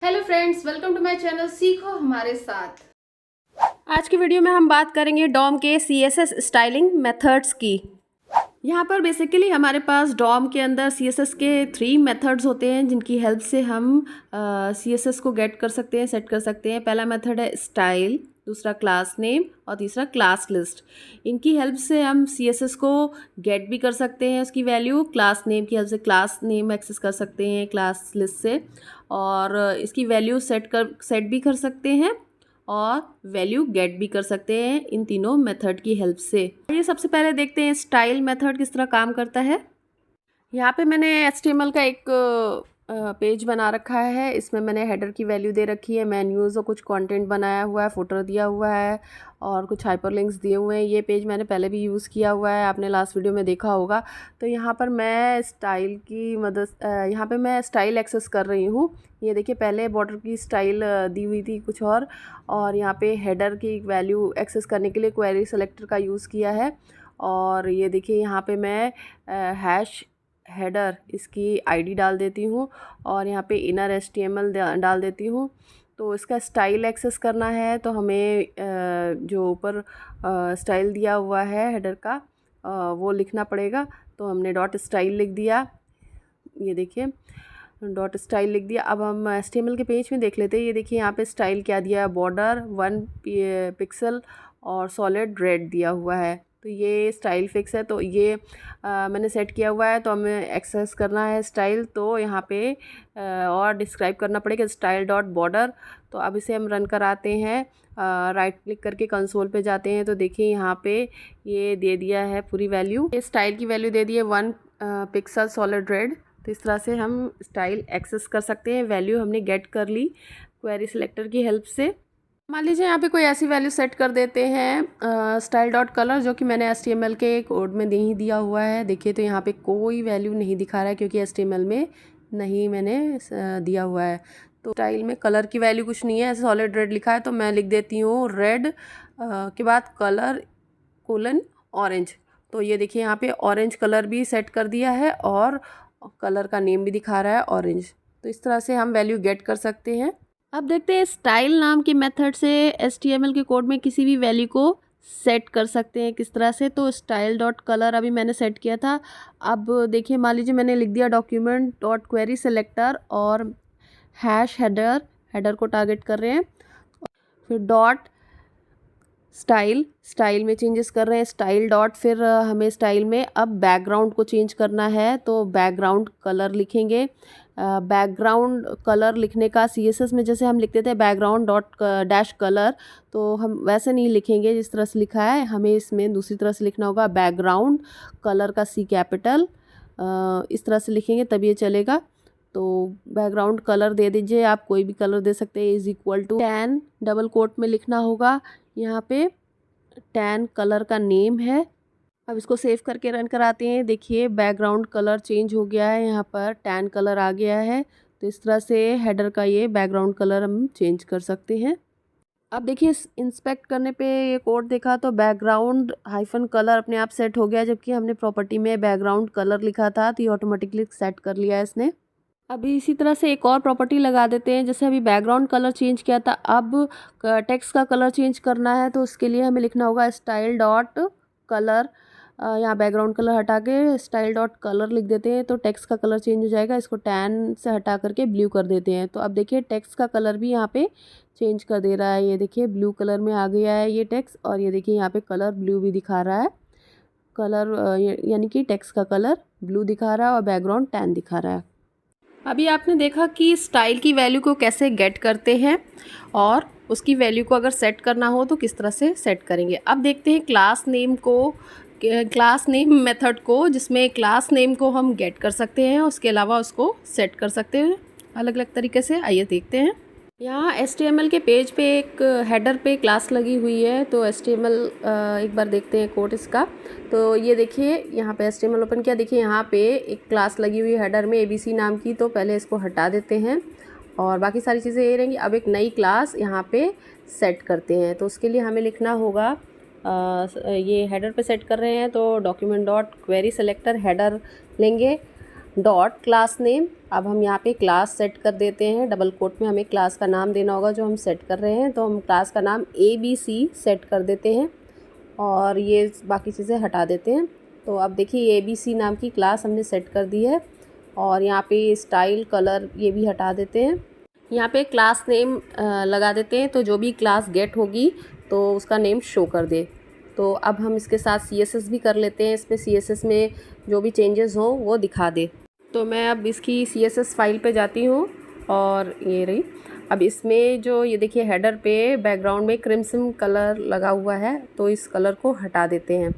Hello friends, welcome to my channel सीखो हमारे साथ। आज की वीडियो में हम बात करेंगे डॉम के CSS स्टाइलिंग मेथड्स की। यहाँ पर बेसिकली हमारे पास डॉम के अंदर CSS के 3 मेथड्स होते हैं जिनकी हेल्प से हम CSS को गेट कर सकते हैं, सेट कर सकते हैं। पहला मेथड है स्टाइल, दूसरा क्लास नेम और तीसरा क्लास लिस्ट। इनकी हेल्प से हम CSS को गेट भी कर सकते हैं, उसकी वैल्यू क्लास नेम की हेल्प से क्लास नेम एक्सेस कर सकते हैं क्लास लिस्ट से, और इसकी वैल्यू सेट भी कर सकते हैं और वैल्यू गेट भी कर सकते हैं इन तीनों मेथड की हेल्प से। ये सबसे पहले देखते हैं स्टाइल मेथड किस तरह काम करता है। यहाँ पे मैंने HTML का एक पेज बना रखा है। इसमें मैंने हेडर की वैल्यू दे रखी है, मेन्यूज़ और कुछ कंटेंट बनाया हुआ है, फुटर दिया हुआ है और कुछ हाइपरलिंक्स दिए हुए हैं। ये पेज मैंने पहले भी यूज़ किया हुआ है, आपने लास्ट वीडियो में देखा होगा। तो यहाँ पर मैं स्टाइल की मदद यहाँ पे मैं स्टाइल एक्सेस कर रही हूँ। ये देखिए, पहले बॉर्डर की स्टाइल दी हुई थी कुछ और यहाँ पे हेडर की वैल्यू एक्सेस करने के लिए क्वेरी सेलेक्टर का यूज़ किया है। और ये देखिए, यहाँ पे मैं हैश हेडर इसकी आईडी डाल देती हूँ और यहाँ पे इनर HTML डाल देती हूँ। तो इसका स्टाइल एक्सेस करना है तो हमें जो ऊपर स्टाइल दिया हुआ है हेडर का वो लिखना पड़ेगा। तो हमने डॉट स्टाइल लिख दिया, ये देखिए डॉट स्टाइल लिख दिया। अब हम HTML के पेज में देख लेते हैं। ये देखिए, यहाँ पे स्टाइल क्या दिया है, बॉर्डर 1 पिक्सल और सॉलिड रेड दिया हुआ है। तो ये स्टाइल फिक्स है, तो ये मैंने सेट किया हुआ है। तो हमें एक्सेस करना है स्टाइल, तो यहाँ पे और डिस्क्राइब करना पड़ेगा स्टाइल डॉट बॉर्डर। तो अब इसे हम रन कराते हैं, राइट क्लिक करके कंसोल पे जाते हैं। तो देखिए, यहाँ पे ये दे दिया है पूरी वैल्यू, ये स्टाइल की वैल्यू दे दी है 1 पिक्सल सॉलिड रेड। तो इस तरह से हम स्टाइल एक्सेस कर सकते हैं। वैल्यू हमने गेट कर ली क्वेरी सिलेक्टर की हेल्प से। मान लीजिए यहाँ पे कोई ऐसी वैल्यू सेट कर देते हैं स्टाइल डॉट कलर, जो कि मैंने HTML के कोड में नहीं दिया हुआ है। देखिए, तो यहाँ पे कोई वैल्यू नहीं दिखा रहा है क्योंकि HTML में नहीं मैंने दिया हुआ है। तो स्टाइल में कलर की वैल्यू कुछ नहीं है, सॉलिड रेड लिखा है तो मैं लिख देती हूँ रेड के बाद कलर कोलन ऑरेंज। तो ये देखिए, यहाँ पे ऑरेंज कलर भी सेट कर दिया है और कलर का नेम भी दिखा रहा है ऑरेंज। तो इस तरह से हम वैल्यू गेट कर सकते हैं। अब देखते हैं स्टाइल नाम की मेथड से HTML के कोड में किसी भी वैल्यू को सेट कर सकते हैं किस तरह से। तो स्टाइल डॉट कलर अभी मैंने सेट किया था। अब देखिए, मान लीजिए मैंने लिख दिया डॉक्यूमेंट डॉट क्वेरी सेलेक्टर और हैश हेडर को टारगेट कर रहे हैं, फिर डॉट स्टाइल में चेंजेस कर रहे हैं स्टाइल डॉट, फिर हमें स्टाइल में अब बैकग्राउंड को चेंज करना है तो बैकग्राउंड कलर लिखेंगे। बैकग्राउंड कलर लिखने का CSS में जैसे हम लिखते थे बैकग्राउंड डॉट डैश कलर, तो हम वैसे नहीं लिखेंगे जिस तरह से लिखा है। हमें इसमें दूसरी तरह से लिखना होगा, बैकग्राउंड कलर का C कैपिटल, इस तरह से लिखेंगे तब ये चलेगा। तो बैकग्राउंड कलर दे दीजिए, आप कोई भी कलर दे सकते हैं। = टैन डबल कोट में लिखना होगा। यहाँ पे टैन कलर का नेम है। अब इसको सेव करके रन कराते हैं। देखिए, बैकग्राउंड कलर चेंज हो गया है, यहाँ पर टैन कलर आ गया है। तो इस तरह से हेडर का ये बैकग्राउंड कलर हम चेंज कर सकते हैं। अब देखिए, इंस्पेक्ट करने पे ये कोड देखा तो बैकग्राउंड हाइफन कलर अपने आप सेट हो गया, जबकि हमने प्रॉपर्टी में बैकग्राउंड कलर लिखा था तो ये ऑटोमेटिकली सेट कर लिया है इसने। अभी इसी तरह से एक और प्रॉपर्टी लगा देते हैं। जैसे अभी बैकग्राउंड कलर चेंज किया था, अब टेक्स्ट का कलर चेंज करना है तो उसके लिए हमें लिखना होगा स्टाइल डॉट कलर। यहाँ बैकग्राउंड कलर हटा के स्टाइल डॉट कलर लिख देते हैं तो टेक्स्ट का कलर चेंज हो जाएगा। इसको टैन से हटा करके ब्लू कर देते हैं। तो अब देखिए, टेक्स्ट का कलर भी यहाँ पे चेंज कर दे रहा है। ये देखिए, ब्लू कलर में आ गया है ये टेक्स्ट, और ये देखिए यहाँ पे कलर ब्लू भी दिखा रहा है। कलर यानी कि टेक्स्ट का कलर ब्लू दिखा रहा है और बैकग्राउंड टैन दिखा रहा है। अभी आपने देखा कि स्टाइल की वैल्यू को कैसे गेट करते हैं और उसकी वैल्यू को अगर सेट करना हो तो किस तरह से सेट करेंगे। अब देखते हैं क्लास नेम मेथड को, जिसमें क्लास नेम को हम गेट कर सकते हैं, उसके अलावा उसको सेट कर सकते हैं अलग अलग तरीके से। आइए देखते हैं। यहाँ HTML के पेज पे एक हेडर पे क्लास लगी हुई है। तो HTML एक बार देखते हैं कोड इसका। तो ये देखिए, यहाँ पे HTML ओपन किया, देखिए यहाँ पे एक क्लास लगी हुई है हेडर में ABC नाम की। तो पहले इसको हटा देते हैं और बाकी सारी चीज़ें ये रहेंगी। अब एक नई क्लास यहाँ पे सेट करते हैं। तो उसके लिए हमें लिखना होगा, ये हेडर पे सेट कर रहे हैं तो document dot query selector header लेंगे डॉट क्लास नेम। अब हम यहाँ पे क्लास सेट कर देते हैं, डबल कोट में हमें क्लास का नाम देना होगा जो हम सेट कर रहे हैं, तो हम क्लास का नाम ABC सेट कर देते हैं और ये बाकी चीज़ें हटा देते हैं। तो अब देखिए ABC नाम की क्लास हमने सेट कर दी है और यहाँ पे स्टाइल कलर ये भी हटा देते हैं। यहाँ पे क्लास नेम लगा देते हैं, तो जो भी क्लास गेट होगी तो उसका नेम शो कर दे। तो अब हम इसके साथ CSS भी कर लेते हैं, इसमें CSS में जो भी चेंजेस हों वो दिखा दे। तो मैं अब इसकी CSS फाइल पे जाती हूँ और ये रही। अब इसमें जो ये देखिए हेडर पे बैकग्राउंड में क्रिम्सन कलर लगा हुआ है, तो इस कलर को हटा देते हैं,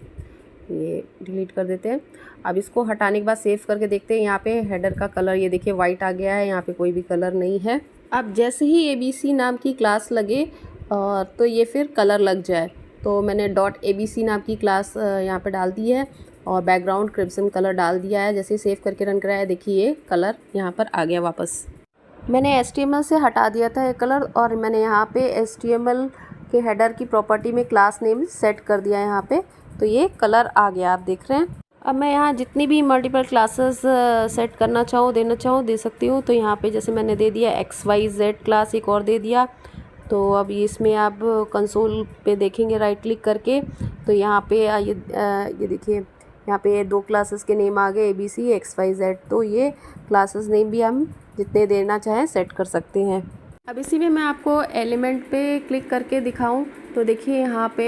ये डिलीट कर देते हैं। अब इसको हटाने के बाद सेव करके देखते हैं, यहाँ पे हेडर का कलर ये देखिए वाइट आ गया है, यहाँ पे कोई भी कलर नहीं है। अब जैसे ही ABC नाम की क्लास लगे और तो ये फिर कलर लग जाए, तो मैंने डॉट ABC नाम की क्लास यहाँ पे डाल दी है और बैकग्राउंड क्रिम्सन कलर डाल दिया है। जैसे सेव करके रन कराया देखिए ये कलर यहाँ पर आ गया वापस। मैंने HTML से हटा दिया था ये कलर और मैंने यहाँ पे HTML के हेडर की प्रॉपर्टी में क्लास नेम सेट कर दिया है यहाँ पे, तो ये कलर आ गया आप देख रहे हैं। अब मैं यहाँ जितनी भी मल्टीपल क्लासेस सेट करना चाहूँ देना चाहूँ दे सकती हूँ। तो यहाँ पे जैसे मैंने दे दिया XYZ क्लास एक और दे दिया। तो अब इसमें आप कंसोल पे देखेंगे राइट क्लिक करके, तो यहाँ पे ये देखिए यहाँ पे 2 क्लासेस के नेम आ गए ABC XYZ। तो ये क्लासेस नेम भी हम जितने देना चाहें सेट कर सकते हैं। अब इसी में मैं आपको एलिमेंट पे क्लिक करके दिखाऊं, तो देखिए यहाँ पे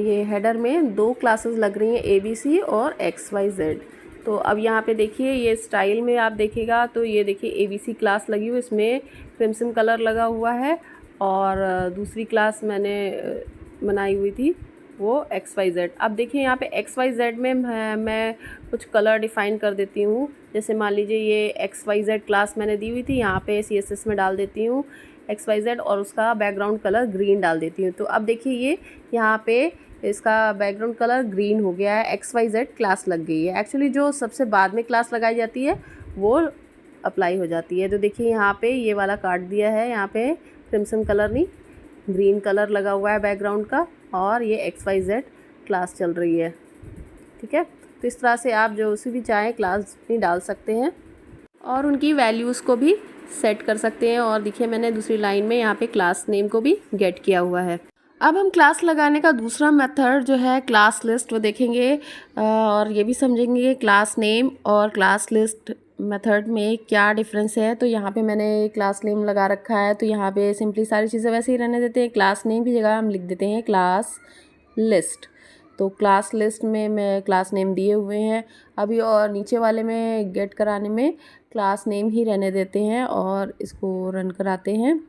ये हेडर में 2 क्लासेस लग रही हैं ABC और XYZ। तो अब यहाँ पे देखिए ये स्टाइल में आप देखिएगा तो ये देखिए ABC क्लास लगी हुई, इसमें क्रिम्सन कलर लगा हुआ है और दूसरी क्लास मैंने बनाई हुई थी वो XYZ। अब देखिए यहाँ पे XYZ में मैं कुछ कलर डिफ़ाइन कर देती हूँ। जैसे मान लीजिए ये XYZ क्लास मैंने दी हुई थी, यहाँ पे CSS में डाल देती हूँ XYZ और उसका बैकग्राउंड कलर ग्रीन डाल देती हूँ। तो अब देखिए ये यहाँ पे इसका बैकग्राउंड कलर ग्रीन हो गया है, XYZ क्लास लग गई है। एक्चुअली जो सबसे बाद में क्लास लगाई जाती है वो अप्लाई हो जाती है। तो देखिए यहाँ पे ये वाला काट दिया है, यहाँ पे क्रिम्सन कलर नहीं ग्रीन कलर लगा हुआ है बैकग्राउंड का और ये XYZ क्लास चल रही है, ठीक है। तो इस तरह से आप जो सी भी चाहें क्लास नहीं डाल सकते हैं और उनकी वैल्यूज़ को भी सेट कर सकते हैं। और देखिए मैंने दूसरी लाइन में यहाँ पे क्लास नेम को भी गेट किया हुआ है। अब हम क्लास लगाने का दूसरा मेथड जो है क्लास लिस्ट वो देखेंगे और ये भी समझेंगे क्लास नेम और क्लास लिस्ट मेथड में क्या डिफरेंस है। तो यहाँ पे मैंने क्लास नेम लगा रखा है, तो यहाँ पे सिंपली सारी चीज़ें वैसे ही रहने देते हैं। क्लास नेम की जगह हम लिख देते हैं क्लास लिस्ट। तो क्लास लिस्ट में मैं क्लास नेम दिए हुए हैं अभी, और नीचे वाले में गेट कराने में क्लास नेम ही रहने देते हैं और इसको रन कराते हैं।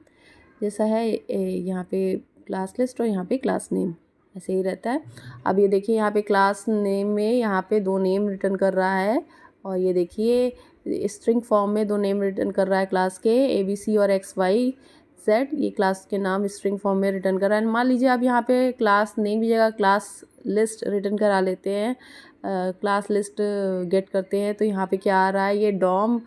जैसा है यहाँ पे क्लास लिस्ट और यहाँ पे क्लास नेम ऐसे ही रहता है। अब ये देखिए यहाँ पे क्लास नेम में यहाँ पे 2 नेम रिटर्न कर रहा है और ये देखिए स्ट्रिंग फॉर्म में 2 नेम रिटर्न कर रहा है क्लास के ABC और XYZ। ये क्लास के नाम स्ट्रिंग फॉर्म में रिटर्न कर रहा है। मान लीजिए आप यहाँ पे क्लास नेम की जगह क्लास लिस्ट रिटर्न करा लेते हैं, क्लास लिस्ट गेट करते हैं, तो यहाँ पे क्या आ रहा है, ये डॉम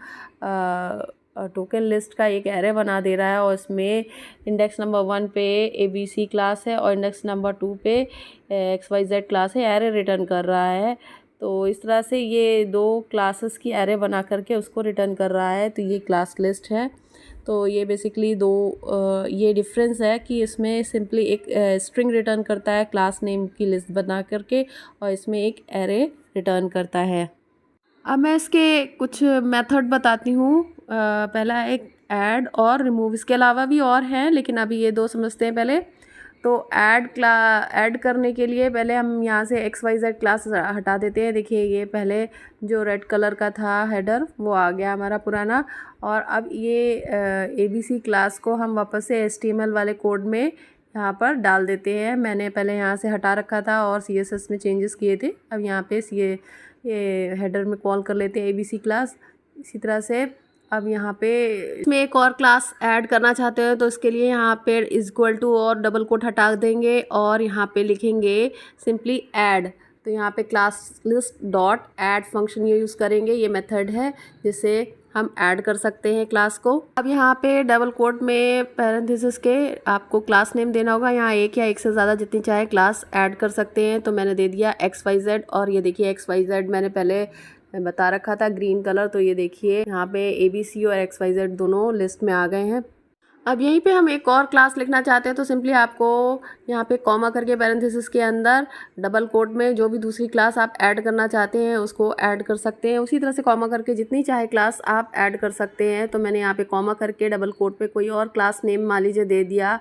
टोकन लिस्ट का एक एरे बना दे रहा है और इसमें इंडेक्स नंबर 1 पे ABC क्लास है और इंडेक्स नंबर 2 पे XYZ क्लास है, एरे रिटर्न कर रहा है। तो इस तरह से ये 2 क्लासेस की एरे बना करके उसको रिटर्न कर रहा है, तो ये क्लास लिस्ट है। तो ये बेसिकली 2 ये डिफरेंस है कि इसमें सिंपली एक स्ट्रिंग रिटर्न करता है क्लास नेम की लिस्ट बना करके और इसमें एक एरे रिटर्न करता है। अब मैं इसके कुछ मेथड बताती हूँ। पहला एक ऐड और रिमूव, इसके अलावा भी और हैं लेकिन अभी ये 2 समझते हैं पहले। तो ऐड करने के लिए पहले हम यहाँ से XYZ क्लास हटा देते हैं। देखिए ये पहले जो रेड कलर का था हेडर वो आ गया हमारा पुराना, और अब ये ABC क्लास को हम वापस से HTML वाले कोड में यहाँ पर डाल देते हैं। मैंने पहले यहाँ से हटा रखा था और CSS में चेंजेस किए थे। अब यहाँ पे ये हेडर में कॉल कर लेते हैं ABC क्लास। इसी तरह से अब यहाँ पे इसमें एक और क्लास ऐड करना चाहते हो तो इसके लिए यहाँ पे इक्वल टू और डबल कोट हटा देंगे और यहाँ पे लिखेंगे सिंपली ऐड। तो यहाँ पे class list dot add function ये यूज़ करेंगे, ये मेथड है जिससे हम ऐड कर सकते हैं क्लास को। अब यहाँ पे डबल कोट में पैरेंथेसिस के आपको क्लास नेम देना होगा, यहाँ एक या एक से ज़्यादा जितनी चाहे क्लास ऐड कर सकते हैं। तो मैंने दे दिया XYZ और ये देखिए XYZ मैंने पहले बता रखा था ग्रीन कलर। तो ये देखिए यहाँ पे ABC और XYZ दोनों लिस्ट में आ गए हैं। अब यहीं पे हम एक और क्लास लिखना चाहते हैं तो सिंपली आपको यहाँ पे कॉमा करके पैरेंथेसिस के अंदर डबल कोट में जो भी दूसरी क्लास आप ऐड करना चाहते हैं उसको ऐड कर सकते हैं। उसी तरह से कॉमा करके जितनी चाहे क्लास आप ऐड कर सकते हैं। तो मैंने यहाँ पे कॉमा करके डबल कोट पे कोई और क्लास नेम मान लीजिए दे दिया,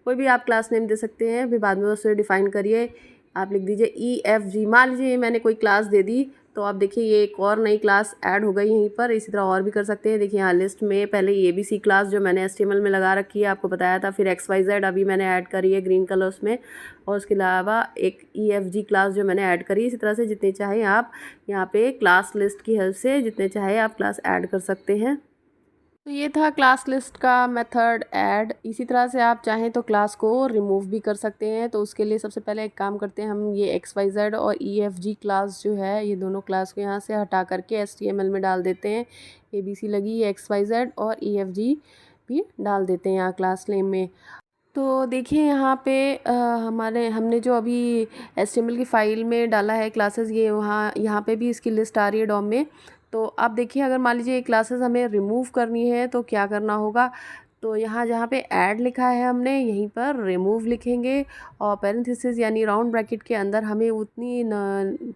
कोई भी आप क्लास नेम दे सकते हैं, फिर बाद में उसे डिफ़ाइन करिए। आप लिख दीजिए EFG, मान लीजिए मैंने कोई क्लास दे दी तो आप देखिए ये एक और नई क्लास ऐड हो गई यहीं पर। इसी तरह और भी कर सकते हैं। देखिए यहाँ लिस्ट में पहले ABC क्लास जो मैंने HTML में लगा रखी है आपको बताया था, फिर XYZ अभी मैंने ऐड करी है ग्रीन कलर उसमें, और उसके अलावा एक EFG क्लास जो मैंने ऐड करी। इसी तरह से जितने चाहे आप यहाँ पे क्लास लिस्ट की हेल्प से जितने चाहे आप क्लास ऐड कर सकते हैं। तो ये था क्लास लिस्ट का मेथड ऐड। इसी तरह से आप चाहें तो क्लास को रिमूव भी कर सकते हैं। तो उसके लिए सबसे पहले एक काम करते हैं, हम ये XYZ और EFG क्लास जो है ये दोनों क्लास को यहाँ से हटा करके HTML में डाल देते हैं। ABC लगी XYZ और EFG भी डाल देते हैं यहाँ क्लास नेम में। तो देखिए यहाँ पे हमने जो अभी HTML की फ़ाइल में डाला है क्लासेस, ये यहाँ पे भी इसकी लिस्ट आ रही है डॉम में। तो आप देखिए अगर मान लीजिए ये क्लासेस हमें रिमूव करनी है तो क्या करना होगा। तो यहाँ जहाँ पे ऐड लिखा है हमने यहीं पर रिमूव लिखेंगे, और पैरेंथेसिस यानी राउंड ब्रैकेट के अंदर हमें उतनी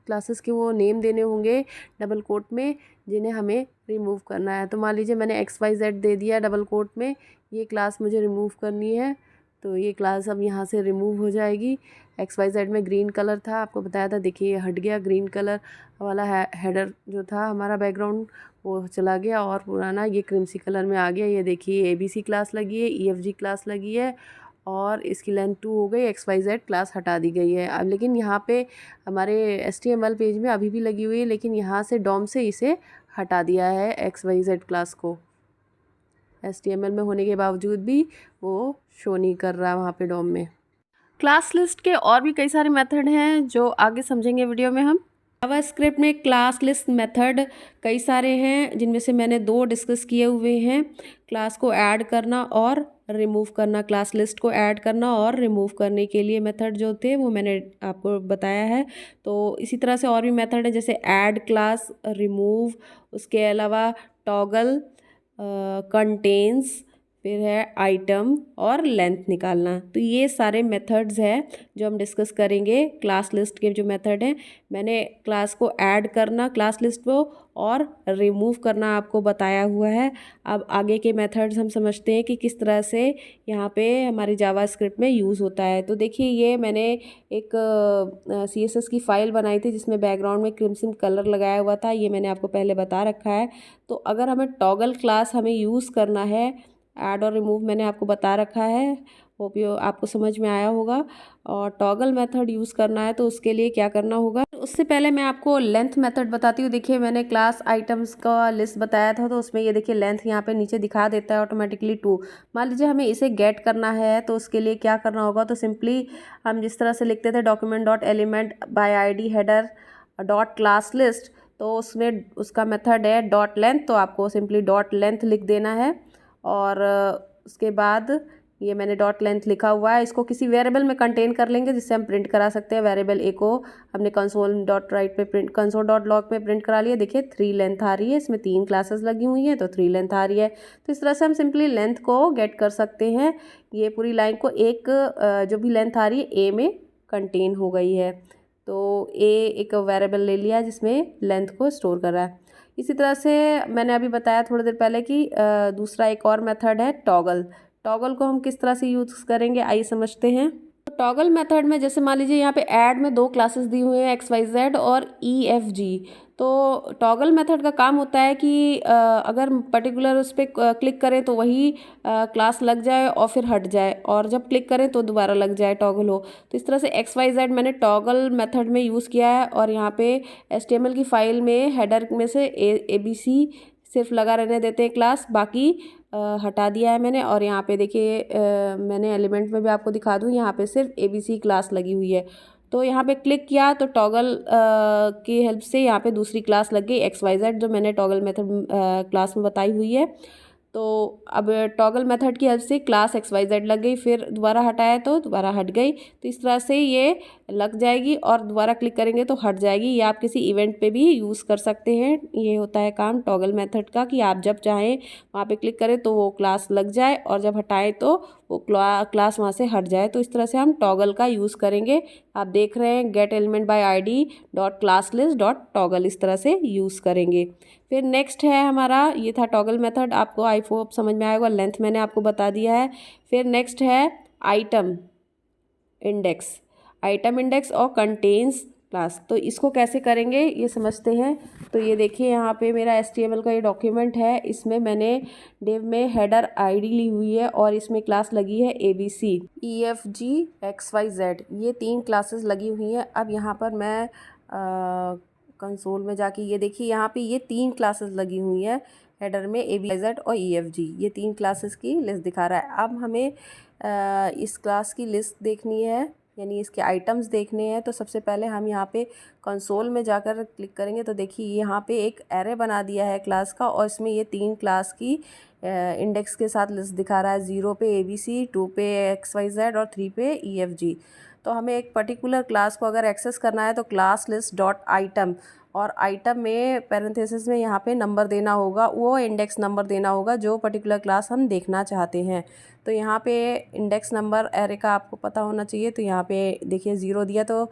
क्लासेस के वो नेम देने होंगे डबल कोट में जिन्हें हमें रिमूव करना है। तो मान लीजिए मैंने XYZ दे दिया डबल कोट में, ये क्लास मुझे रिमूव करनी है। तो ये क्लास अब यहाँ से रिमूव हो जाएगी। XYZ में ग्रीन कलर था, आपको बताया था, देखिए हट गया ग्रीन कलर वाला हेडर जो था हमारा बैकग्राउंड वो चला गया, और पुराना ये क्रिमसी कलर में आ गया। ये देखिए ABC क्लास लगी है, EFG क्लास लगी है, और इसकी लेंथ 2 हो गई। XYZ क्लास हटा दी गई है। अब लेकिन यहाँ पे हमारे HTML पेज में अभी भी लगी हुई है, लेकिन यहाँ से डॉम से इसे हटा दिया है XYZ क्लास को। HTML में होने के बावजूद भी वो शो नहीं कर रहा वहाँ पे डॉम में। क्लास लिस्ट के और भी कई सारे मेथड हैं जो आगे समझेंगे वीडियो में हम। जावास्क्रिप्ट में क्लास लिस्ट मेथड कई सारे हैं, जिनमें से मैंने 2 डिस्कस किए हुए हैं। क्लास को ऐड करना और रिमूव करना, क्लास लिस्ट को ऐड करना और रिमूव करने के लिए मेथड जो थे वो मैंने आपको बताया है। तो इसी तरह से और भी मेथड है, जैसे ऐड क्लास, रिमूव, उसके अलावा टॉगल, कंटेन्स, फिर है आइटम और लेंथ निकालना। तो ये सारे मेथड्स हैं जो हम डिस्कस करेंगे। क्लास लिस्ट के जो मेथड हैं, मैंने क्लास को ऐड करना क्लास लिस्ट को और रिमूव करना आपको बताया हुआ है। अब आगे के मेथड्स हम समझते हैं कि किस तरह से यहाँ पे हमारे जावास्क्रिप्ट में यूज़ होता है। तो देखिए ये मैंने एक CSS की फ़ाइल बनाई थी जिसमें बैकग्राउंड में क्रिम्सन कलर लगाया हुआ था, ये मैंने आपको पहले बता रखा है। तो अगर हमें टॉगल क्लास हमें यूज़ करना है, ऐड और रिमूव मैंने आपको बता रखा है, होप ये आपको समझ में आया होगा। और टॉगल मेथड यूज़ करना है तो उसके लिए क्या करना होगा, उससे पहले मैं आपको लेंथ मेथड बताती हूँ। देखिए मैंने क्लास आइटम्स का लिस्ट बताया था, तो उसमें ये देखिए लेंथ यहाँ पे नीचे दिखा देता है ऑटोमेटिकली 2। मान लीजिए हमें इसे गेट करना है तो उसके लिए क्या करना होगा, तो सिंपली हम जिस तरह से लिखते थे document dot element by ID header dot class list, तो उसमें उसका मेथड है डॉट लेंथ। तो आपको सिंपली डॉट लेंथ लिख देना है, और उसके बाद ये मैंने डॉट लेंथ लिखा हुआ है, इसको किसी वेरिएबल में कंटेन कर लेंगे जिससे हम प्रिंट करा सकते हैं। वेरिएबल ए को हमने कंसोल डॉट राइट पे प्रिंट, कंसोल डॉट लॉग में प्रिंट करा लिया। देखिए 3 लेंथ आ रही है, इसमें 3 क्लासेस लगी हुई हैं तो 3 लेंथ आ रही है। तो इस तरह से हम सिंपली लेंथ को गेट कर सकते हैं। ये पूरी लाइन को एक जो भी लेंथ आ रही है ए में कंटेन हो गई है। तो ए एक वेरिएबल ले लिया जिसमें लेंथ को स्टोर करा है। इसी तरह से मैंने अभी बताया थोड़ी देर पहले कि दूसरा एक और मेथड है टॉगल। टॉगल को हम किस तरह से यूज़ करेंगे आइए समझते हैं। तो टॉगल मेथड में जैसे मान लीजिए यहाँ पे ऐड में 2 क्लासेस दी हुई हैं XYZ और EFG। तो टॉगल मेथड का काम होता है कि अगर पर्टिकुलर उस पर क्लिक करें तो वही क्लास लग जाए और फिर हट जाए, और जब क्लिक करें तो दोबारा लग जाए, टॉगल हो। तो इस तरह से XYZ मैंने टॉगल मेथड में यूज़ किया है। और यहाँ पे HTML की फ़ाइल में हेडर में से ABC सिर्फ लगा रहने देते हैं क्लास, बाकी हटा दिया है मैंने। और यहाँ पे देखिए मैंने एलिमेंट में भी आपको दिखा दूँ, यहाँ पे सिर्फ ABC क्लास लगी हुई है। तो यहाँ पे क्लिक किया तो टॉगल की हेल्प से यहाँ पे दूसरी क्लास लग गई XYZ, जो मैंने टॉगल मेथड क्लास में बताई हुई है। तो तो अब टॉगल मेथड की हेल्प से क्लास XYZ लग गई, फिर दोबारा हटाया तो दोबारा हट गई। तो इस तरह से ये लग जाएगी और दोबारा क्लिक करेंगे तो हट जाएगी। ये आप किसी इवेंट पे भी यूज़ कर सकते हैं। ये होता है काम टॉगल मेथड का कि आप जब चाहें वहाँ पे क्लिक करें तो वो क्लास लग जाए और जब हटाएं तो वो क्लास वहाँ से हट जाए। तो इस तरह से हम टॉगल का यूज़ करेंगे। आप देख रहे हैं gate element by ID dot class list dot toggle, इस तरह से यूज़ करेंगे। फिर नेक्स्ट है हमारा, ये था टॉगल मेथड, आपको आई होप समझ में आएगा, लेंथ मैंने आपको बता दिया है। फिर नेक्स्ट है आइटम इंडेक्स और कंटेन्स क्लास। तो इसको कैसे करेंगे ये समझते हैं। तो ये देखिए यहाँ पे मेरा HTML का ये डॉक्यूमेंट है, इसमें मैंने डिव में हेडर आईडी ली हुई है और इसमें क्लास लगी है ABC EFG XYZ, ये 3 क्लासेस लगी हुई हैं। अब यहाँ पर मैं कंसोल में जाके ये देखिए यहाँ पे ये 3 क्लासेस लगी हुई है हेडर में, ABZ और EFG, ये 3 क्लासेस की लिस्ट दिखा रहा है। अब हमें इस क्लास की लिस्ट देखनी है, यानी इसके आइटम्स देखने हैं। तो सबसे पहले हम यहाँ पे कंसोल में जाकर क्लिक करेंगे तो देखिए यहाँ पे एक एरे बना दिया है क्लास का और इसमें ये 3 क्लास की इंडेक्स के साथ लिस्ट दिखा रहा है। 0 पे ABC, 2 पे XYZ और 3 पे EFG। तो हमें एक पर्टिकुलर क्लास को अगर एक्सेस करना है तो क्लास लिस्ट डॉट आइटम, और आइटम में पैरेंथेसिस में यहाँ पे नंबर देना होगा, वो इंडेक्स नंबर देना होगा जो पर्टिकुलर क्लास हम देखना चाहते हैं। तो यहाँ पे इंडेक्स नंबर एरे का आपको पता होना चाहिए। तो यहाँ पे देखिए 0 दिया तो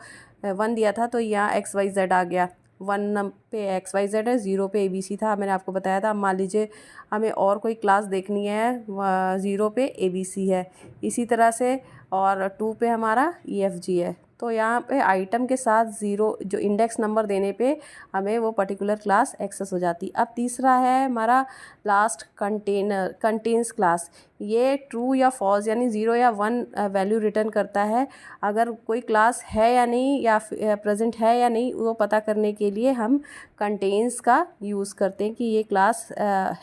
1 दिया था तो यहाँ XYZ आ गया, 1 पे XYZ है, 0 पे ABC था, मैंने आपको बताया था। मान लीजिए हमें और कोई क्लास देखनी है, 0 पे ABC है, इसी तरह से, और 2 पे हमारा EFG है। तो यहाँ पे आइटम के साथ 0 जो इंडेक्स नंबर देने पे हमें वो पर्टिकुलर क्लास एक्सेस हो जाती। अब तीसरा है हमारा लास्ट कंटेन्स क्लास, ये ट्रू या फॉल्स यानी 0 या 1 वैल्यू रिटर्न करता है। अगर कोई क्लास है या नहीं, या प्रेजेंट है या नहीं, वो पता करने के लिए हम कंटेन्स का यूज़ करते हैं कि ये क्लास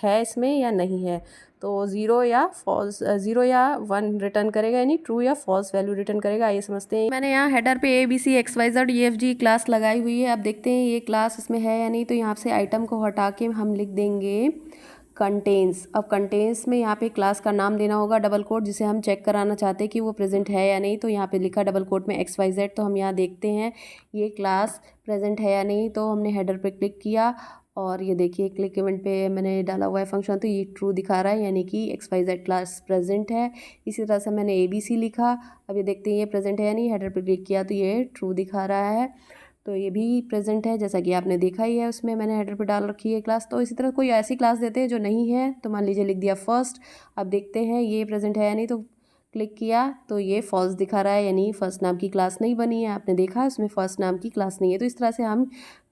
है इसमें या नहीं है। तो 0 या 1 रिटर्न करेगा, यानी ट्रू या फॉल्स वैल्यू रिटर्न करेगा। ये समझते हैं। मैंने यहाँ हेडर पे ABC XYZ EFG क्लास लगाई हुई है। अब देखते हैं ये क्लास इसमें है या नहीं। तो यहाँ से आइटम को हटा के हम लिख देंगे कंटेन्स। अब कंटेन्स में यहाँ पे क्लास का नाम देना होगा डबल कोट, जिसे हम चेक कराना चाहते हैं कि वो प्रेजेंट है या नहीं। तो यहाँ पे लिखा डबल कोट में XYZ। तो हम यहाँ देखते हैं ये क्लास प्रेजेंट है या नहीं। तो हमने हेडर पे क्लिक किया और ये देखिए क्लिक इवेंट पे मैंने डाला हुआ है फंक्शन, तो ये ट्रू दिखा रहा है, यानी कि XYZ क्लास प्रेजेंट है। इसी तरह से मैंने ABC लिखा, अब ये देखते हैं ये प्रेजेंट है या नहीं। हेडर पे क्लिक किया तो ये ट्रू दिखा रहा है, तो ये भी प्रेजेंट है, जैसा कि आपने देखा ही है। उसमें मैंने हेडर पे डाल रखी है क्लास। तो इसी तरह कोई ऐसी क्लास देते हैं जो नहीं है, तो मान लीजिए लिख दिया फर्स्ट। अब देखते हैं ये प्रेजेंट है या नहीं। तो क्लिक किया तो ये फॉल्स दिखा रहा है, यानी फर्स्ट नाम की क्लास नहीं बनी है। आपने देखा इसमें फर्स्ट नाम की क्लास नहीं है। तो इस तरह से हम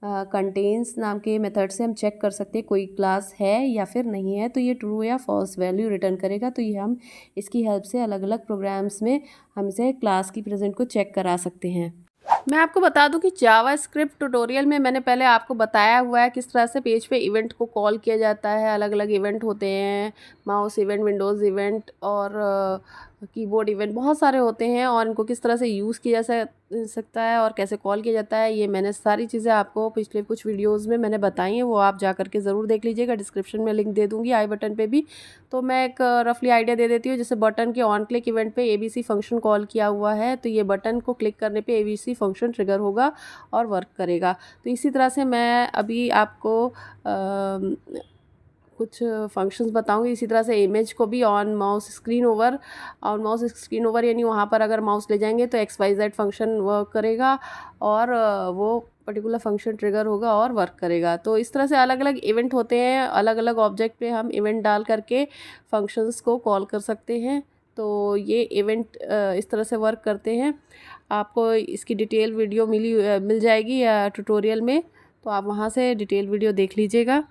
कंटेन्स नाम के मेथड से हम चेक कर सकते हैं कोई क्लास है या फिर नहीं है। तो ये ट्रू या फॉल्स वैल्यू रिटर्न करेगा। तो ये हम इसकी हेल्प से अलग अलग प्रोग्राम्स में हम इसे क्लास की प्रेजेंट को चेक करा सकते हैं। मैं आपको बता दूं कि जावास्क्रिप्ट ट्यूटोरियल में मैंने पहले आपको बताया हुआ है किस तरह से पेज पे इवेंट को कॉल किया जाता है। अलग अलग इवेंट होते हैं, माउस इवेंट, विंडोज़ इवेंट और कीबोर्ड इवेंट, बहुत सारे होते हैं, और इनको किस तरह से यूज़ किया जा सकता है और कैसे कॉल किया जाता है, ये मैंने सारी चीज़ें आपको पिछले कुछ वीडियोज़ में मैंने बताई हैं। वो आप जा करके ज़रूर देख लीजिएगा, डिस्क्रिप्शन में लिंक दे दूँगी, आई बटन पे भी। तो मैं एक रफली आइडिया दे देती हूँ। जैसे बटन के ऑन क्लिक इवेंट पे ABC फंक्शन कॉल किया हुआ है, तो ये बटन को क्लिक करने पे ABC फंक्शन ट्रिगर होगा और वर्क करेगा। तो इसी तरह से मैं अभी आपको कुछ फंक्शंस बताऊंगी। इसी तरह से इमेज को भी ऑन माउस स्क्रीन ओवर यानी वहाँ पर अगर माउस ले जाएंगे तो XYZ फंक्शन वर्क करेगा और वो पर्टिकुलर फंक्शन ट्रिगर होगा और वर्क करेगा। तो इस तरह से अलग अलग इवेंट होते हैं, अलग अलग ऑब्जेक्ट पे हम इवेंट डाल करके फंक्शंस को कॉल कर सकते हैं। तो ये इवेंट इस तरह से वर्क करते हैं। आपको इसकी डिटेल वीडियो मिल जाएगी ट्यूटोरियल में, तो आप वहाँ से डिटेल वीडियो देख लीजिएगा।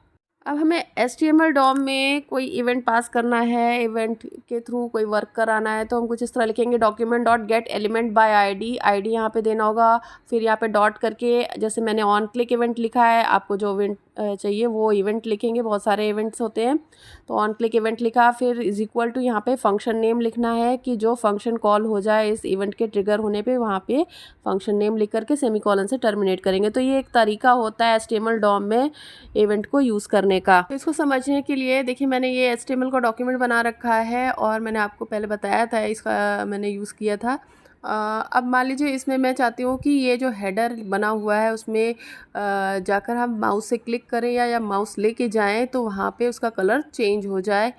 अब हमें HTML DOM में कोई इवेंट पास करना है, इवेंट के थ्रू कोई वर्क कराना है, तो हम कुछ इस तरह लिखेंगे document dot gate element by ID यहाँ पे देना होगा। फिर यहाँ पे डॉट करके, जैसे मैंने ऑन क्लिक इवेंट लिखा है, आपको जो इवेंट चाहिए वो इवेंट लिखेंगे। बहुत सारे इवेंट्स होते हैं, तो ऑन क्लिक इवेंट लिखा, फिर इज इक्वल टू यहाँ पे फंक्शन नेम लिखना है कि जो फंक्शन कॉल हो जाए इस इवेंट के ट्रिगर होने पे, वहाँ पे फंक्शन नेम लिख करके सेमीकोलन से टर्मिनेट करेंगे। तो ये एक तरीका होता है HTML DOM में इवेंट को यूज़ करने का। तो इसको समझने के लिए देखिए मैंने ये HTML का डॉक्यूमेंट बना रखा है और मैंने आपको पहले बताया था, इसका मैंने यूज़ किया था। अब मान लीजिए इसमें मैं चाहती हूँ कि ये जो हेडर बना हुआ है उसमें जाकर हम माउस से क्लिक करें या माउस लेके जाएं तो वहाँ पे उसका कलर चेंज हो जाए।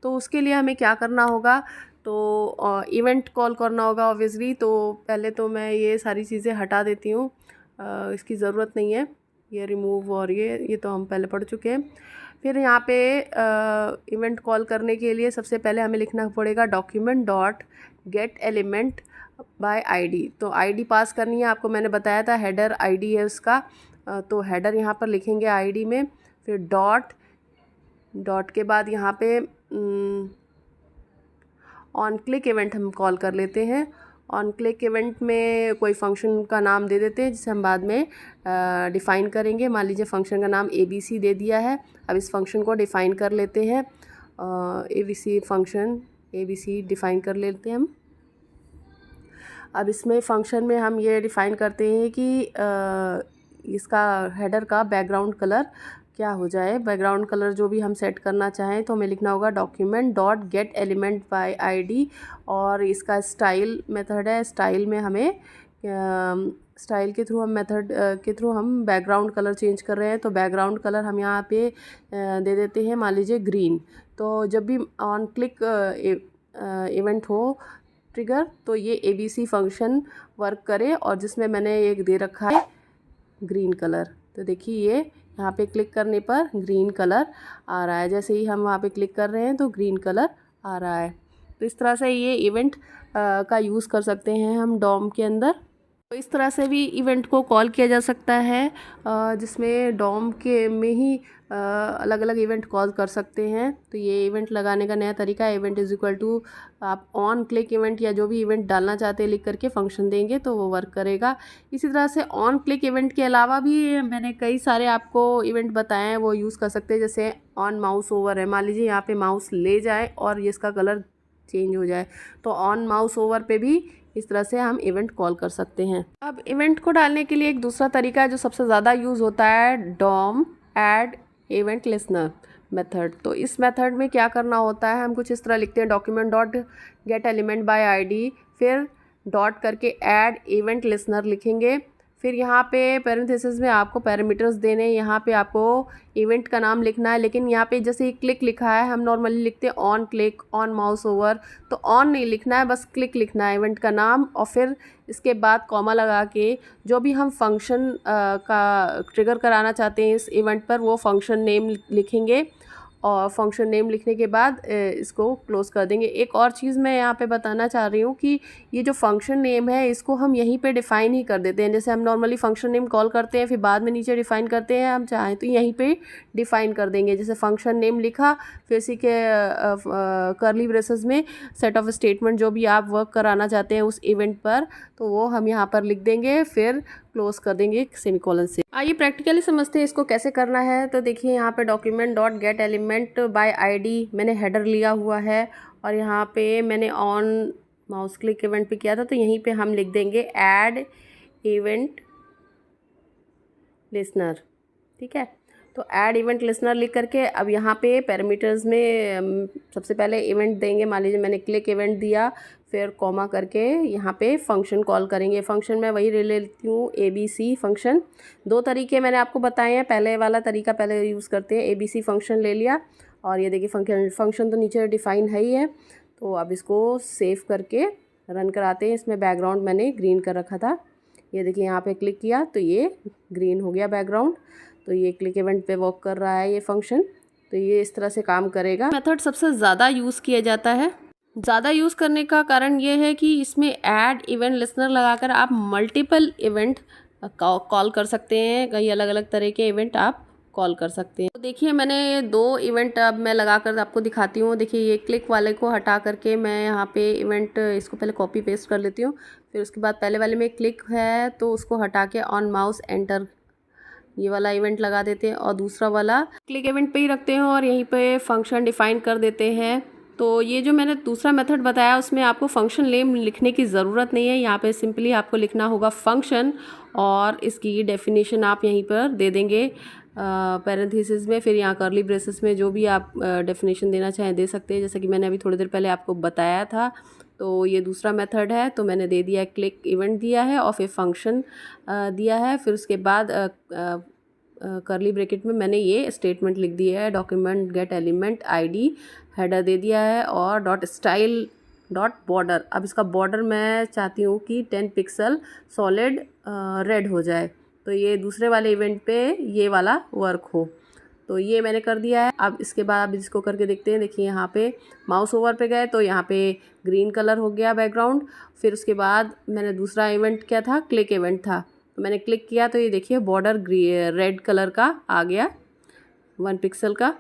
तो उसके लिए हमें क्या करना होगा, तो इवेंट कॉल करना होगा ऑब्वियसली। तो पहले तो मैं ये सारी चीज़ें हटा देती हूँ, इसकी ज़रूरत नहीं है, ये रिमूव और ये तो हम पहले पढ़ चुके हैं। फिर यहाँ पे इवेंट कॉल करने के लिए सबसे पहले हमें लिखना पड़ेगा document dot gate element by ID. तो आईडी पास करनी है, आपको मैंने बताया था हेडर आईडी है उसका। तो हेडर यहाँ पर लिखेंगे आईडी में, फिर डॉट के बाद यहाँ पे ऑन क्लिक इवेंट हम कॉल कर लेते हैं। ऑन क्लिक इवेंट में कोई फंक्शन का नाम दे देते हैं जिसे हम बाद में डिफ़ाइन करेंगे। मान लीजिए फंक्शन का नाम ABC दे दिया है। अब इस फंक्शन को डिफ़ाइन कर लेते हैं, फंक्शन ABC डिफ़ाइन कर लेते हैं हम। अब इसमें फ़ंक्शन में हम ये डिफ़ाइन करते हैं कि इसका हेडर का बैकग्राउंड कलर क्या हो जाए। बैकग्राउंड कलर जो भी हम सेट करना चाहें तो हमें लिखना होगा document dot gate element by ID. और इसका स्टाइल मेथड है, स्टाइल में हमें स्टाइल के थ्रू हम मेथड के थ्रू हम बैकग्राउंड कलर चेंज कर रहे हैं। तो बैकग्राउंड कलर हम यहाँ पे दे देते हैं मान लीजिए ग्रीन। तो जब भी ऑन क्लिक इवेंट हो ट्रिगर तो ये ABC फंक्शन वर्क करे, और जिसमें मैंने एक दे रखा है ग्रीन कलर। तो देखिए ये यहाँ पे क्लिक करने पर ग्रीन कलर आ रहा है, जैसे ही हम वहाँ पे क्लिक कर रहे हैं तो ग्रीन कलर आ रहा है। तो इस तरह से ये इवेंट का यूज़ कर सकते हैं हम DOM के अंदर। तो इस तरह से भी इवेंट को कॉल किया जा सकता है, जिसमें DOM के में ही अलग अलग इवेंट कॉल कर सकते हैं। तो ये इवेंट लगाने का नया तरीका है। इवेंट इज इक्वल टू आप ऑन क्लिक इवेंट या जो भी इवेंट डालना चाहते हैं लिख करके फंक्शन देंगे तो वो वर्क करेगा। इसी तरह से ऑन क्लिक इवेंट के अलावा भी मैंने कई सारे आपको इवेंट बताए हैं, वो यूज़ कर सकते हैं। जैसे ऑन माउस ओवर है, मान लीजिए यहाँ पे माउस ले जाए और ये इसका कलर चेंज हो जाए, तो ऑन माउस ओवर पे भी इस तरह से हम इवेंट कॉल कर सकते हैं। अब इवेंट को डालने के लिए एक दूसरा तरीका है जो सबसे ज़्यादा यूज़ होता है, DOM add event listener method. तो इस मेथड में क्या करना होता है, हम कुछ इस तरह लिखते हैं document dot gate element by ID, फिर डॉट करके ऐड इवेंट लिसनर लिखेंगे। फिर यहाँ पे पैरेंथेसिस में आपको पैरामीटर्स देने, यहाँ पे आपको इवेंट का नाम लिखना है। लेकिन यहाँ पे जैसे क्लिक लिखा है, हम नॉर्मली लिखते हैं on click on mouse over, तो ऑन नहीं लिखना है, बस क्लिक लिखना है इवेंट का नाम, और फिर इसके बाद कॉमा लगा के जो भी हम फंक्शन का ट्रिगर कराना चाहते हैं इस इवेंट पर वो फंक्शन नेम लिखेंगे, और फंक्शन नेम लिखने के बाद इसको क्लोज कर देंगे। एक और चीज़ मैं यहाँ पे बताना चाह रही हूँ कि ये जो फंक्शन नेम है इसको हम यहीं पे डिफ़ाइन ही कर देते हैं। जैसे हम नॉर्मली फंक्शन नेम कॉल करते हैं फिर बाद में नीचे डिफ़ाइन करते हैं, हम चाहें तो यहीं पे डिफ़ाइन कर देंगे। जैसे फंक्शन नेम लिखा, फिर इसी के कर्ली ब्रेसेस में सेट ऑफ स्टेटमेंट जो भी आप वर्क कराना चाहते हैं उस इवेंट पर, तो वो हम यहाँ पर लिख देंगे, फिर क्लोज कर देंगे सेमीकोलन से। आइए प्रैक्टिकली समझते हैं इसको कैसे करना है। तो देखिए यहाँ पे document dot gate element by ID मैंने हेडर लिया हुआ है, और यहाँ पे मैंने ऑन माउस क्लिक इवेंट पे किया था, तो यहीं पे हम लिख देंगे ऐड इवेंट लिसनर। ठीक है, तो ऐड इवेंट लिसनर लिख करके अब यहाँ पे पैरामीटर्स में सबसे पहले इवेंट देंगे। मान लीजिए मैंने क्लिक इवेंट दिया, फिर कॉमा करके यहाँ पे फंक्शन कॉल करेंगे। फंक्शन में वही ले लेती हूँ ABC फंक्शन। दो तरीके मैंने आपको बताए हैं, पहले वाला तरीका पहले यूज़ करते हैं, ABC फंक्शन ले लिया, और ये देखिए फंक्शन तो नीचे डिफ़ाइन है ही है। तो अब इसको सेव करके रन कराते हैं। इसमें बैकग्राउंड मैंने ग्रीन कर रखा था, ये देखिए यहाँ पे क्लिक किया तो ये ग्रीन हो गया बैकग्राउंड। तो ये क्लिक इवेंट पे वर्क कर रहा है ये फंक्शन, तो ये इस तरह से काम करेगा। मेथड सबसे ज़्यादा यूज़ किया जाता है। ज़्यादा यूज़ करने का कारण ये है कि इसमें ऐड इवेंट लिसनर लगाकर आप मल्टीपल इवेंट कॉल कर सकते हैं, कई अलग अलग तरह के इवेंट आप कॉल कर सकते हैं। तो देखिए मैंने दो इवेंट अब मैं लगा कर आपको दिखाती हूँ। देखिए ये क्लिक वाले को हटा करके मैं यहाँ पे इवेंट इसको पहले कॉपी पेस्ट कर लेती हूँ, फिर उसके बाद पहले वाले में क्लिक है तो उसको हटा के ऑन माउस एंटर ये वाला इवेंट लगा देते हैं और दूसरा वाला क्लिक इवेंट पे ही रखते हैं और यहीं पे फंक्शन डिफाइन कर देते हैं। तो ये जो मैंने दूसरा मेथड बताया उसमें आपको फंक्शन नेम लिखने की ज़रूरत नहीं है, यहाँ पे सिंपली आपको लिखना होगा फंक्शन और इसकी डेफिनेशन आप यहीं पर दे देंगे पैरेंथेसिस में, फिर यहाँ करली ब्रेसेस में जो भी आप डेफिनेशन देना चाहें दे सकते हैं, जैसा कि मैंने अभी थोड़ी देर पहले आपको बताया था। तो ये दूसरा मेथड है, तो मैंने दे दिया है क्लिक इवेंट दिया है और फिर फंक्शन दिया है, फिर उसके बाद करली ब्रैकेट में मैंने ये स्टेटमेंट लिख दिया है document get element ID, header दे दिया है और डॉट स्टाइल डॉट बॉर्डर। अब इसका बॉर्डर मैं चाहती हूँ कि 10 पिक्सल सॉलिड रेड हो जाए, तो ये दूसरे वाले इवेंट पे ये वाला वर्क हो। तो ये मैंने कर दिया है। अब इसके बाद अब इसको करके देखते हैं। देखिए यहाँ पे माउस ओवर पे गए तो यहाँ पे ग्रीन कलर हो गया बैकग्राउंड। फिर उसके बाद मैंने दूसरा इवेंट क्या था, क्लिक इवेंट था, तो मैंने क्लिक किया तो ये देखिए बॉर्डर रेड कलर का आ गया 1 पिक्सल का।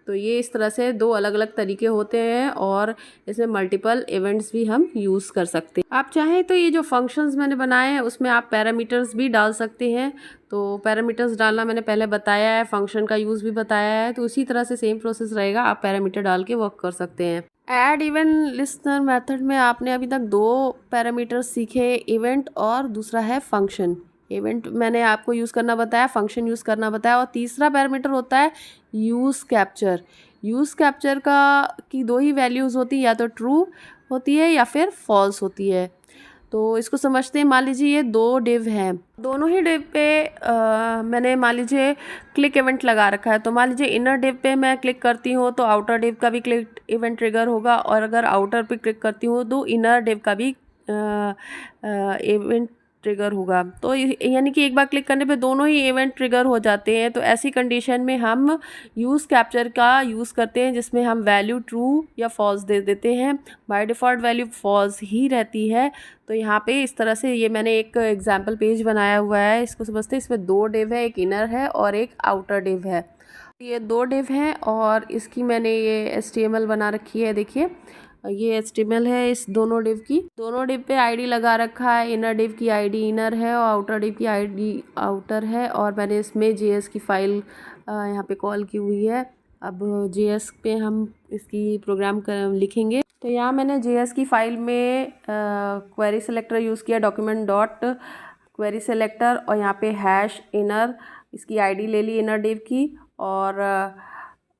तो ये इस तरह से 2 अलग अलग तरीके होते हैं और इसमें मल्टीपल इवेंट्स भी हम यूज़ कर सकते हैं। आप चाहें तो ये जो फंक्शंस मैंने बनाए हैं उसमें आप पैरामीटर्स भी डाल सकते हैं। तो पैरामीटर्स डालना मैंने पहले बताया है, फंक्शन का यूज़ भी बताया है, तो उसी तरह से सेम प्रोसेस रहेगा, आप पैरामीटर डाल के वर्क कर सकते हैं। ऐड इवेंट लिस्टनर मेथड में आपने अभी तक 2 पैरामीटर्स सीखे, इवेंट और दूसरा है फंक्शन। इवेंट मैंने आपको यूज़ करना बताया, फंक्शन यूज़ करना बताया और तीसरा पैरामीटर होता है यूज़ कैप्चर। यूज़ कैप्चर की 2 ही वैल्यूज़ होती है, या तो ट्रू होती है या फिर फॉल्स होती है। तो इसको समझते हैं। मान लीजिए ये 2 डिव हैं, दोनों ही डिव पे मैंने मान लीजिए क्लिक इवेंट लगा रखा है। तो मान लीजिए इनर डिव पे मैं क्लिक करती हूँ तो आउटर डिव का भी क्लिक इवेंट ट्रिगर होगा, और अगर आउटर पे क्लिक करती हूँ तो इनर डिव का भी इवेंट ट्रिगर होगा। तो यानी कि एक बार क्लिक करने पे दोनों ही इवेंट ट्रिगर हो जाते हैं। तो ऐसी कंडीशन में हम यूज़ कैप्चर का यूज़ करते हैं, जिसमें हम वैल्यू ट्रू या फॉल्स दे देते हैं। बाय डिफ़ॉल्ट वैल्यू फॉल्स ही रहती है। तो यहाँ पे इस तरह से ये मैंने एक एग्जाम्पल पेज बनाया हुआ है, इसको समझते हैं। इसमें 2 डिव है, एक इनर है और एक आउटर डिव है। ये 2 डिव हैं और इसकी मैंने ये HTML बना रखी है। देखिए ये HTML है इस दोनों डिव पे आईडी लगा रखा है। इनर डिव की आईडी इनर है और आउटर डिव की आईडी आउटर है, और मैंने इसमें JS की फ़ाइल यहाँ पे कॉल की हुई है। अब JS पे हम इसकी प्रोग्राम लिखेंगे। तो यहाँ मैंने JS की फ़ाइल में क्वेरी सेलेक्टर यूज़ किया, डॉक्यूमेंट डॉट क्वेरी सेलेक्टर, और यहाँ पे हैश इनर, इसकी आईडी ले ली इनर डिव की, और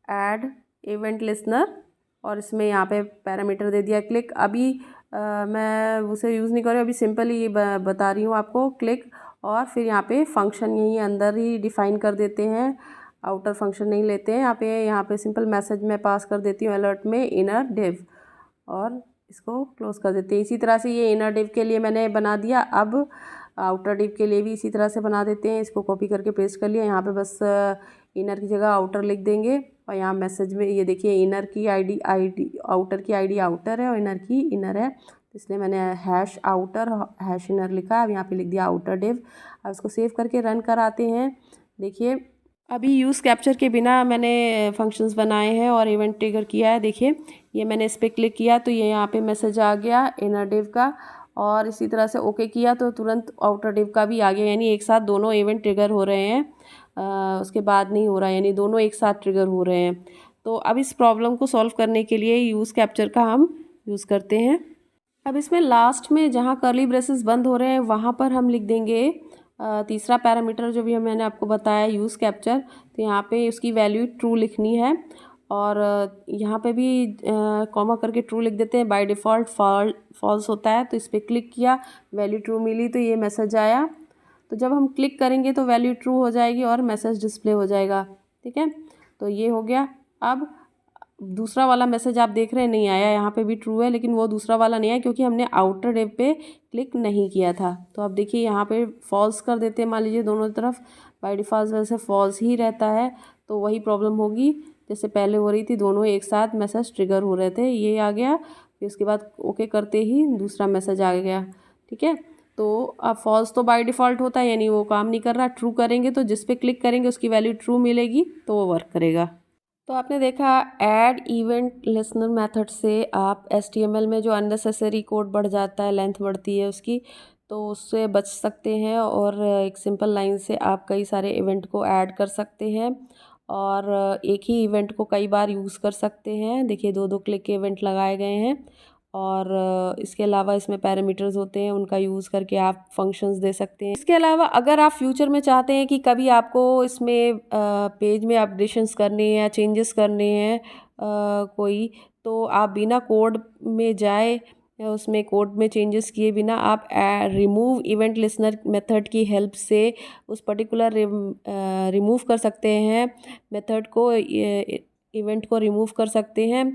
ऐड इवेंट लिस्नर, और इसमें यहाँ पे पैरामीटर दे दिया क्लिक। अभी मैं उसे यूज़ नहीं कर रही हूँ, अभी सिंपली बता रही हूँ आपको क्लिक, और फिर यहाँ पे फंक्शन यहीं अंदर ही डिफ़ाइन कर देते हैं, आउटर फंक्शन नहीं लेते हैं। यहाँ पे सिंपल मैसेज मैं पास कर देती हूँ अलर्ट में इनर डिव, और इसको क्लोज कर देते हैं। इसी तरह से ये इनर डिव के लिए मैंने बना दिया। अब आउटर डिव के लिए भी इसी तरह से बना देते हैं। इसको कॉपी करके पेस्ट कर लिया, यहाँ पे बस इनर की जगह आउटर लिख देंगे, और यहाँ मैसेज में ये देखिए इनर की आईडी आउटर की आईडी आउटर है और इनर की इनर है, इसलिए मैंने हैश आउटर हैश इनर लिखा। अब यहाँ पे लिख दिया आउटर डिव। अब इसको सेव करके रन कराते हैं। देखिए अभी यूज़ कैप्चर के बिना मैंने फंक्शंस बनाए हैं और इवेंट ट्रिगर किया है। देखिए ये मैंने इस पर क्लिक किया तो ये यहाँ पे मैसेज आ गया इनर डिव का, और इसी तरह से ओके किया तो तुरंत आउटर डिव का भी आ गया, यानी एक साथ दोनों इवेंट ट्रिगर हो रहे हैं। उसके बाद नहीं हो रहा है, यानी दोनों एक साथ ट्रिगर हो रहे हैं। तो अब इस प्रॉब्लम को सॉल्व करने के लिए यूज़ कैप्चर का हम यूज़ करते हैं। अब इसमें लास्ट में जहाँ कर्ली ब्रेसेस बंद हो रहे हैं वहाँ पर हम लिख देंगे तीसरा पैरामीटर जो भी मैंने आपको बताया यूज़ कैप्चर। तो यहाँ पे उसकी वैल्यू ट्रू लिखनी है, और यहाँ पे भी कॉमा करके ट्रू लिख देते हैं। बाय डिफ़ॉल्ट फॉल्स होता है, तो इस पर क्लिक किया, वैल्यू ट्रू मिली तो ये मैसेज आया। तो जब हम क्लिक करेंगे तो वैल्यू ट्रू हो जाएगी और मैसेज डिस्प्ले हो जाएगा। ठीक है, तो ये हो गया। अब दूसरा वाला मैसेज आप देख रहे हैं नहीं आया, यहाँ पे भी ट्रू है लेकिन वो दूसरा वाला नहीं आया क्योंकि हमने आउटर डिव पे क्लिक नहीं किया था। तो अब देखिए यहाँ पे फॉल्स कर देते हैं, मान लीजिए दोनों तरफ बाय डिफ़ॉल्ट वैसे फॉल्स ही रहता है, तो वही प्रॉब्लम होगी जैसे पहले हो रही थी, दोनों एक साथ मैसेज ट्रिगर हो रहे थे। ये आ गया, फिर उसके बाद ओके करते ही दूसरा मैसेज आ गया। ठीक है, तो अब फॉल्स तो बाय डिफ़ॉल्ट होता है, यानी वो काम नहीं कर रहा। ट्रू करेंगे तो जिस पे क्लिक करेंगे उसकी वैल्यू ट्रू मिलेगी तो वो वर्क करेगा। तो आपने देखा ऐड इवेंट लिसनर मेथड से आप HTML में जो अननेसेसरी कोड बढ़ जाता है, लेंथ बढ़ती है उसकी, तो उससे बच सकते हैं और एक सिंपल लाइन से आप कई सारे इवेंट को ऐड कर सकते हैं और एक ही इवेंट को कई बार यूज़ कर सकते हैं। देखिए 2-2 क्लिक के इवेंट लगाए गए हैं और इसके अलावा इसमें पैरामीटर्स होते हैं, उनका यूज़ करके आप फंक्शंस दे सकते हैं। इसके अलावा अगर आप फ्यूचर में चाहते हैं कि कभी आपको इसमें पेज में अपडेशंस करने हैं या चेंजेस करने हैं कोई, तो आप बिना कोड में जाए या उसमें कोड में चेंजेस किए बिना आप रिमूव इवेंट लिसनर मेथड की हेल्प से उस पर्टिकुलर रिमूव कर सकते हैं मेथड को, इवेंट को रिमूव कर सकते हैं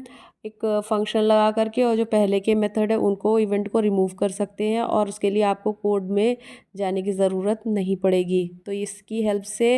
एक फंक्शन लगा करके, और जो पहले के मेथड है उनको इवेंट को रिमूव कर सकते हैं और उसके लिए आपको कोड में जाने की ज़रूरत नहीं पड़ेगी। तो इसकी हेल्प से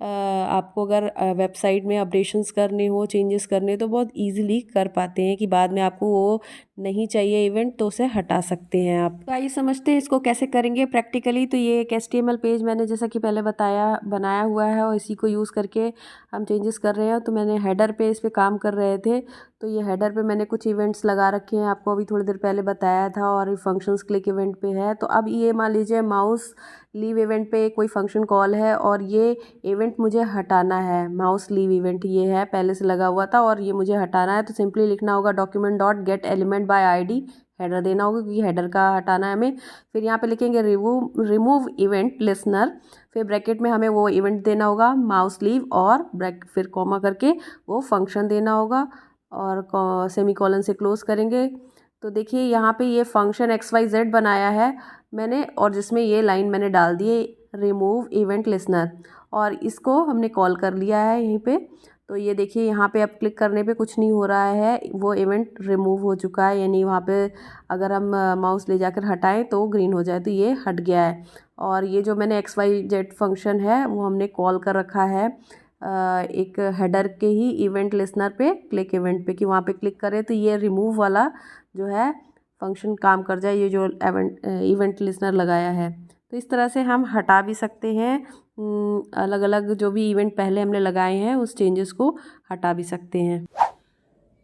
आपको अगर वेबसाइट में अपडेशंस करने हो, चेंजेस करने तो बहुत इजीली कर पाते हैं कि बाद में आपको वो नहीं चाहिए इवेंट तो उसे हटा सकते हैं आप। तो आइए समझते हैं इसको कैसे करेंगे प्रैक्टिकली। तो ये एक HTML पेज मैंने जैसा कि पहले बताया बनाया हुआ है और इसी को यूज़ करके हम चेंजेस कर रहे हैं। तो मैंने हेडर पे इस पे काम कर रहे थे, तो ये हेडर पे मैंने कुछ इवेंट्स लगा रखे हैं, आपको अभी थोड़ी देर पहले बताया था, और फंक्शंस क्लिक इवेंट पे है। तो अब ये मान लीजिए माउस लीव इवेंट पे कोई फंक्शन कॉल है और ये इवेंट मुझे हटाना है। माउस लीव इवेंट ये है, पहले से लगा हुआ था और ये मुझे हटाना है। तो सिंपली लिखना होगा document dot gate element by ID, header देना होगा क्योंकि हेडर का हटाना है हमें। फिर यहाँ पे लिखेंगे रिमूव इवेंट लिसनर, फिर ब्रैकेट में हमें वो इवेंट देना होगा माउस लीव और फिर कॉमा करके वो फंक्शन देना होगा और सेमीकोलन से क्लोज करेंगे। तो देखिए यहाँ पे ये फंक्शन XYZ बनाया है मैंने, और जिसमें ये लाइन मैंने डाल दी है रिमूव इवेंट लिसनर, और इसको हमने कॉल कर लिया है यहीं पे। तो ये देखिए यहाँ पे अब क्लिक करने पे कुछ नहीं हो रहा है, वो इवेंट रिमूव हो चुका है, यानी वहाँ पे अगर हम माउस ले जाकर हटाएं तो ग्रीन हो जाए, तो ये हट गया है। और ये जो मैंने XYZ फंक्शन है वो हमने कॉल कर रखा है एक हेडर के ही इवेंट लिसनर पे, क्लिक इवेंट पे, कि वहाँ पे क्लिक करें तो ये रिमूव वाला जो है फंक्शन काम कर जाए, ये जो इवेंट लिसनर लगाया है। तो इस तरह से हम हटा भी सकते हैं अलग अलग जो भी इवेंट पहले हमने लगाए हैं उस चेंजेस को हटा भी सकते हैं।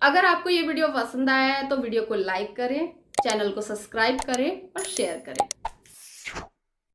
अगर आपको ये वीडियो पसंद आया है तो वीडियो को लाइक करें, चैनल को सब्सक्राइब करें और शेयर करें।